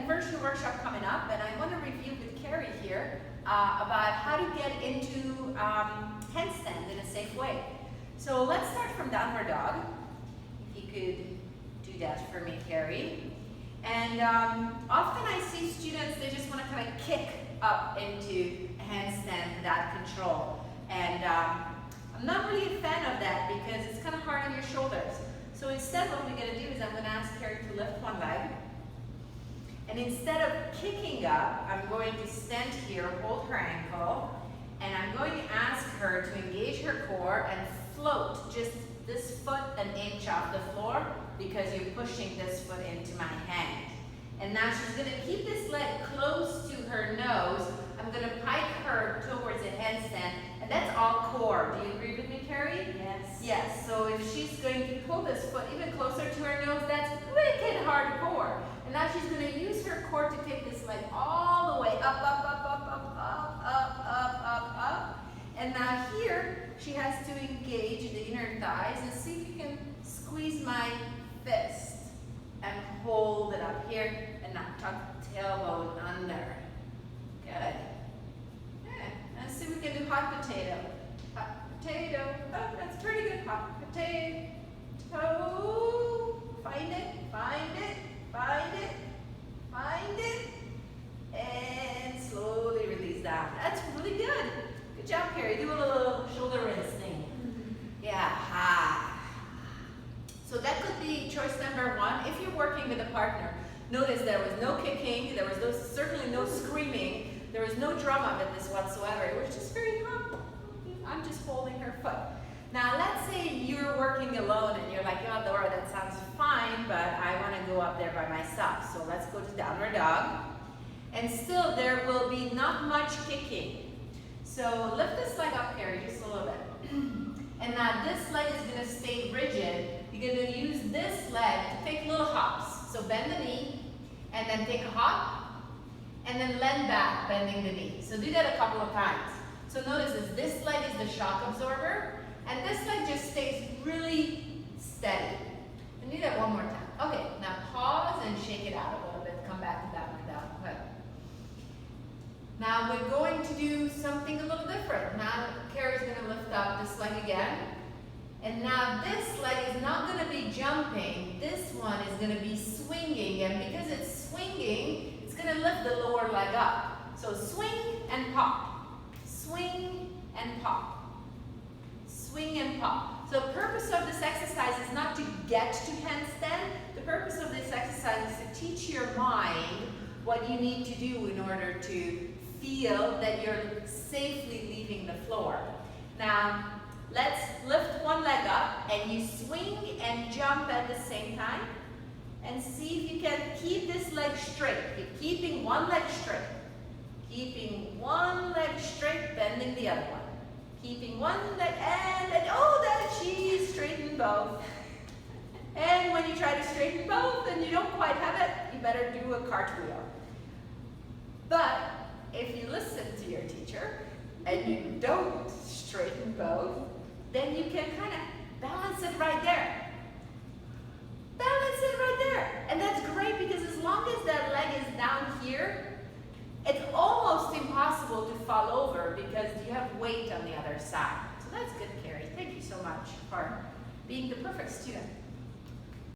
inversion workshop coming up, and I want to review with Carrie here about how to get into handstand in a safe way. So let's start from downward dog. If you could do that for me, Carrie. And often I see students, they just want to kind of kick up into a handstand without control. And I'm not really a fan of that because it's kind of hard on your shoulders. So instead what we're going to do is I'm going to ask Carrie to lift one leg. And instead of kicking up, I'm going to stand here, hold her ankle, and I'm going to ask her to engage her core and float just this foot an inch off the floor because you're pushing this foot into my hand. And now she's going to keep this leg close to her nose. I'm going to pike her towards a handstand, and that's all core. Do you agree with me, Carrie? Yes. Yes, so if she's going to pull this foot even closer to her nose, that's wicked hardcore. And now she's going to use her core to take this leg all the way up, up, up, up, up, up, up, up, up, up. And now here, she has to engage the inner thighs and see if you can squeeze my fist and hold it up here and not tuck the tailbone under. Good. Yeah. Let's see if we can do hot potato. Hot potato. Oh, that's pretty good. Hot potato. Find it, find it, find it, find it. And slowly release down. That's really good. Good job, Carrie. Do a little shoulder rinse thing. Yeah. Ha. So that could be choice number one. If you're working with a partner, notice there was no kicking, there was certainly no screaming, there was no drama with this whatsoever. It was just very calm. I'm just holding her foot. Now let's say you're working alone and you're like, oh, Dora, that sounds fine, but I want to go up there by myself. So let's go to downward dog. And still there will be not much kicking. So lift this leg up, Carrie, just a little bit. And now this leg is going to stay rigid. You're going to use this leg to take little hops. So bend the knee, and then take a hop, and then lean back, bending the knee. So do that a couple of times. So notice this leg is the shock absorber, and this leg just stays really steady. And do that one more time. Okay, now pause and shake it out a little bit. Come back to downward dog. Good. Now we're going to do something a little different. Now Carrie's going to lift up this leg again. And now this leg is not going to be jumping. This one is going to be swinging. And because it's swinging, it's going to lift the lower leg up. So swing and pop. Swing and pop. Swing and pop. So the purpose of this exercise is not to get to handstand. The purpose of this exercise is to teach your mind what you need to do in order to feel that you're safely leaving the floor. Now, let's lift one leg up and you swing and jump at the same time. And see if you can keep this leg straight. Keep keeping one leg straight. Keeping one leg straight, bending the other one. Keeping one leg and oh, that she's straightened both. And when you try to straighten both and you don't quite have it, you better do a cartwheel. But if you listen to your teacher and you don't straighten both, then you can kind of balance it right there. Balance it right there. And that's great because as long as that leg is down here, it's almost impossible to fall over because you have weight on the other side. So that's good, Carrie. Thank you so much for being the perfect student.